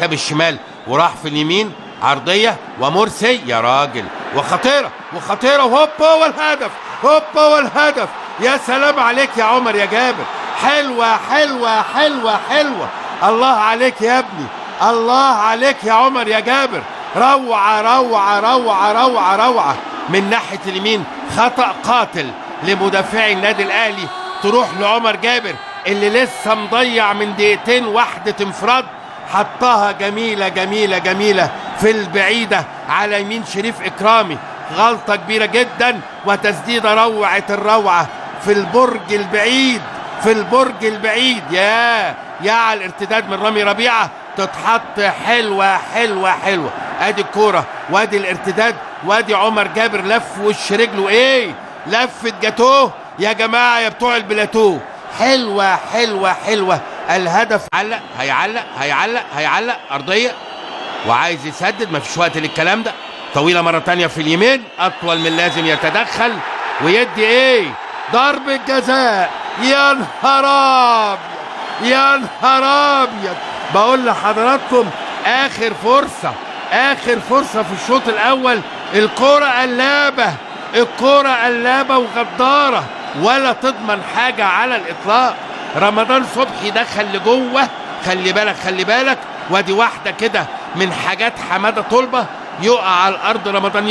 ساب الشمال وراح في اليمين، عرضية ومرسي يا راجل، وخطيرة وهوبا والهدف، هوبا والهدف. يا سلام عليك يا عمر يا جابر، حلوة حلوة حلوة حلوة. الله عليك يا ابني، الله عليك يا عمر يا جابر. روعة روعة روعة روعة روعة. من ناحية اليمين خطأ قاتل لمدافعي النادي الأهلي، تروح لعمر جابر اللي لسه مضيع من دقيقتين واحدة انفراد، حطها جميلة جميلة جميلة في البعيدة على يمين شريف إكرامي. غلطة كبيرة جدا وتسديدة روعة الروعة في البرج البعيد، في البرج البعيد. يا على الارتداد من رامي ربيعة، تتحط حلوة حلوة حلوة. ادي الكورة وادي الارتداد وادي عمر جابر لف وش رجله، ايه لفت جاتوه يا جماعة يا بتوع البلاتو. حلوة حلوة حلوة. الهدف علق، هيعلق أرضية وعايز يسدد، مفيش وقت للكلام ده. طويلة مرة تانية في اليمين، أطول من لازم، يتدخل ويدي ايه ضربة جزاء. يا نهار أبيض يا نهار أبيض. بقول لحضراتكم آخر فرصة في الشوط الأول. الكرة قلابة وغدارة ولا تضمن حاجة على الإطلاق. رمضان صبحي دخل لجوه، خلي بالك. وادي واحدة كده من حاجات حمادة طلبة، يقع على الأرض رمضان.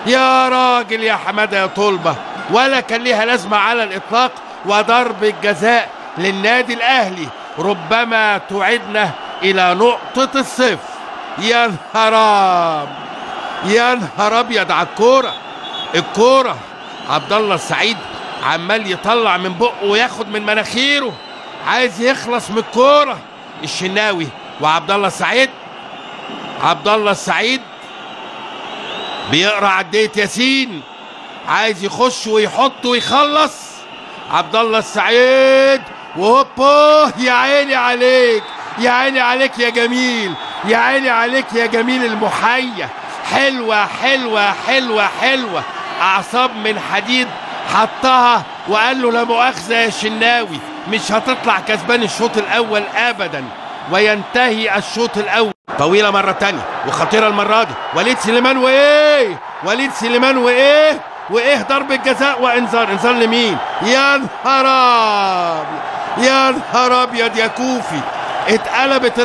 يا راجل يا حمادة يا طلبة، ولا كان ليها لازمة على الإطلاق. وضربة جزاء للنادي الأهلي ربما تعدنا إلى نقطة الصفر. يا نهار أبيض على الكورة. عبد الله السعيد عمال يطلع من بقه وياخد من مناخيره، عايز يخلص من الكورة. الشناوي وعبد الله السعيد بيقرا عدية ياسين، عايز يخش ويحط ويخلص. عبد الله السعيد وهوبا، يا عيني عليك يا جميل، يا عيني عليك يا جميل المحية. حلوة. أعصاب من حديد حطها وقال له لا مؤاخذة يا شناوي، مش هتطلع كسبان الشوط الأول أبدا. وينتهي الشوط الأول. طويلة مرة تانية وخطيرة المرة دي. وليد سليمان وإيه ضربة جزاء وإنذار لمين؟ يا نهار أبيض يا كوفي. اتقلبت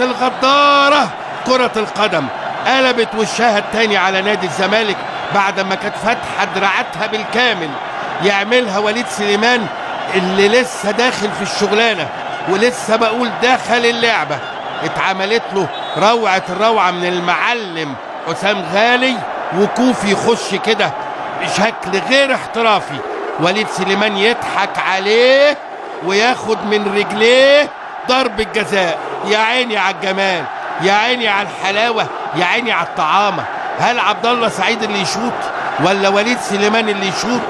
الغدارة. كرة القدم قلبت وشها التاني على نادي الزمالك بعد ما كانت فاتحة دراعتها بالكامل. يعملها وليد سليمان اللي لسه داخل في الشغلانة، ولسه بقول دخل اللعبة. اتعملت له روعة الروعة من المعلم حسام غالي، وكوفي يخش كده بشكل غير احترافي. وليد سليمان يضحك عليه وياخد من رجليه ضربة جزاء. يا عيني على الجمال، يا عيني على الحلاوة، يا عيني على الطعامة. هل عبد الله سعيد اللي يشوط، ولا وليد سليمان اللي يشوط،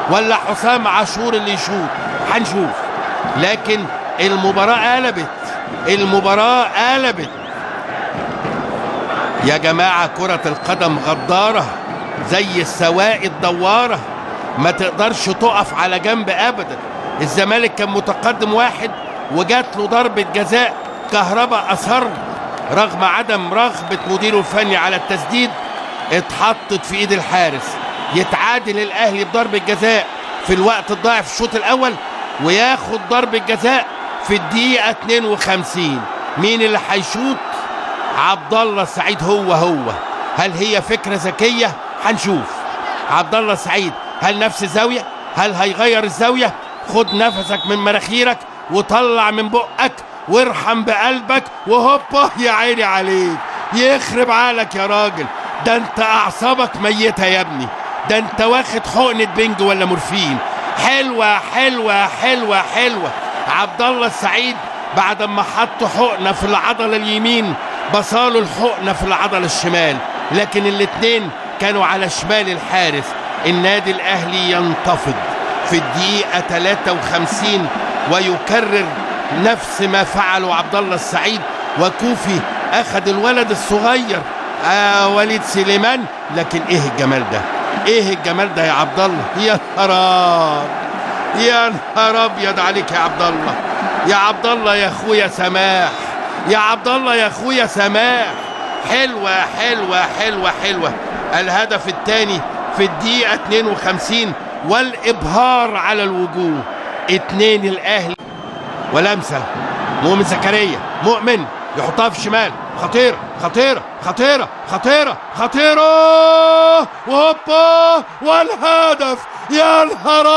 ولا حسام عاشور اللي يشوط؟ هنشوف. لكن المباراة قلبت يا جماعة. كرة القدم غدارة زي السواق الدوارة، ما تقدرش تقف على جنب أبدا. الزمالك كان متقدم 1 وجات له ضربة جزاء. كهربا أصر رغم عدم رغبة مديره الفني على التسديد، اتحطت في ايد الحارس. يتعادل الأهلي بضربة جزاء في الوقت الضائع في الشوط الأول، وياخد ضربة جزاء في الدقيقة 52. مين اللي هيشوط؟ عبد الله السعيد. هو هل هي فكرة ذكية؟ هنشوف. عبد الله السعيد هل نفس الزاوية؟ هل هيغير الزاوية؟ خد نفسك من مناخيرك وطلع من بقك وارحم بقلبك وهوبا، يا عيني عليك. يخرب عقلك يا راجل، ده انت اعصابك ميتة يا ابني، ده انت واخد حقنة بنج ولا مورفين. حلوة. عبد الله السعيد بعد ما حط حقنة في العضلة اليمين بصاله الحقنة في العضلة الشمال، لكن الاتنين كانوا على شمال الحارس. النادي الأهلي ينتفض في الدقيقة 53 ويكرر نفس ما فعله عبد الله السعيد. وكوفي أخذ الولد الصغير وليد سليمان. لكن إيه الجمال ده يا عبد الله. يا نهار أبيض عليك يا عبد الله، يا عبد الله يا اخويا سماح، يا عبد الله يا اخويا سماح. حلوة حلوة حلوة حلوة. الهدف الثاني في الدقيقة 52 والإبهار على الوجوه. 2 الأهلي. ولمسة مؤمن زكريا، مؤمن يحطها في الشمال، خطيرة خطيرة خطيرة خطيرة خطيرة، وهوبا والهدف. يا نهار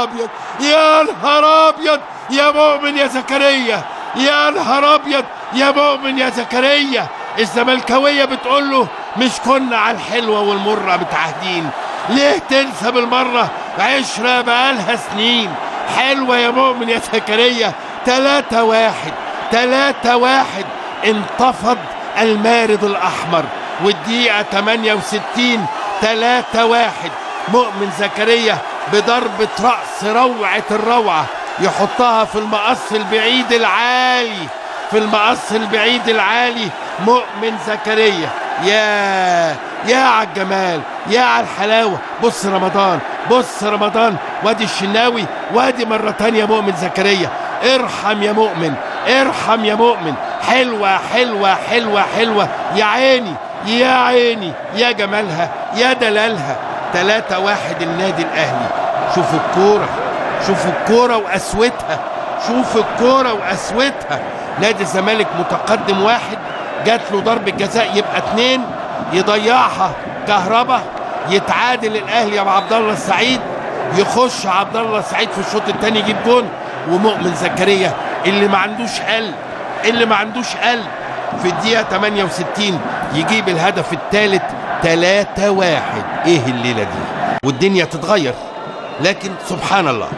أبيض، يا نهار أبيض يا مؤمن يا زكريا، يا نهار أبيض يا مؤمن يا زكريا. الزملكاوية بتقول له مش كنا على الحلوة والمرة متعهدين؟ ليه تنسى بالمرة؟ عشرة بقالها سنين. حلوة يا مؤمن يا زكريا. 3-1 3-1. انتفض المارد الأحمر. والدقيقة 68 3-1. مؤمن زكريا بضربة رأس روعة الروعة يحطها في المقص البعيد العالي، في المقص البعيد العالي. مؤمن زكريا. يا على الجمال، يا على الحلاوة. بص رمضان، بص رمضان، وادي الشناوي، وادي مرة تانية مؤمن زكريا. ارحم يا مؤمن، ارحم يا مؤمن. حلوة حلوة حلوة حلوة. يا عيني يا عيني يا جمالها يا دلالها. 3-1 النادي الأهلي. شوفوا الكورة، شوفوا الكورة وقسوتها، شوفوا الكورة وقسوتها. نادي الزمالك متقدم 1، جات له ضربة جزاء يبقى 2، يضيعها كهربا، يتعادل الأهلي يا عبد الله السعيد، يخش عبد الله السعيد في الشوط الثاني يجيب جون. ومؤمن زكريا اللي ما عندوش قلب، اللي ما عندوش قلب، في الدقيقة 68 يجيب الهدف الثالث. 3-1. ايه الليلة دي؟ والدنيا تتغير، لكن سبحان الله.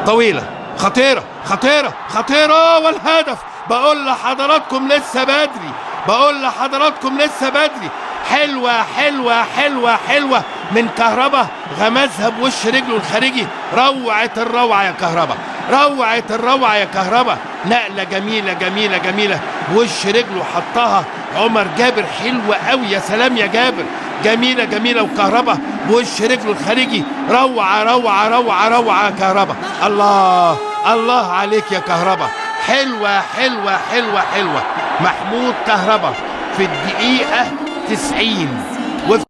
طويلة خطيرة خطيرة خطيرة والهدف. بقول لحضراتكم لسه بدري، بقول لحضراتكم لسه بدري. حلوة حلوة حلوة حلوة من كهربا، غمزها بوش رجله الخارجي. روعة الروعة يا كهربا، روعة الروعة يا كهربا. نقلة جميلة جميلة جميلة، وش رجله حطها عمر جابر. حلوة قوي، يا سلام يا جابر. جميلة جميلة، وكهربا بوش رجله الخارجي. روعة روعة روعة روعة يا كهربا. الله الله عليك يا كهربا. حلوة حلوة حلوة حلوة. محمود كهربا في الدقيقة 90 وفي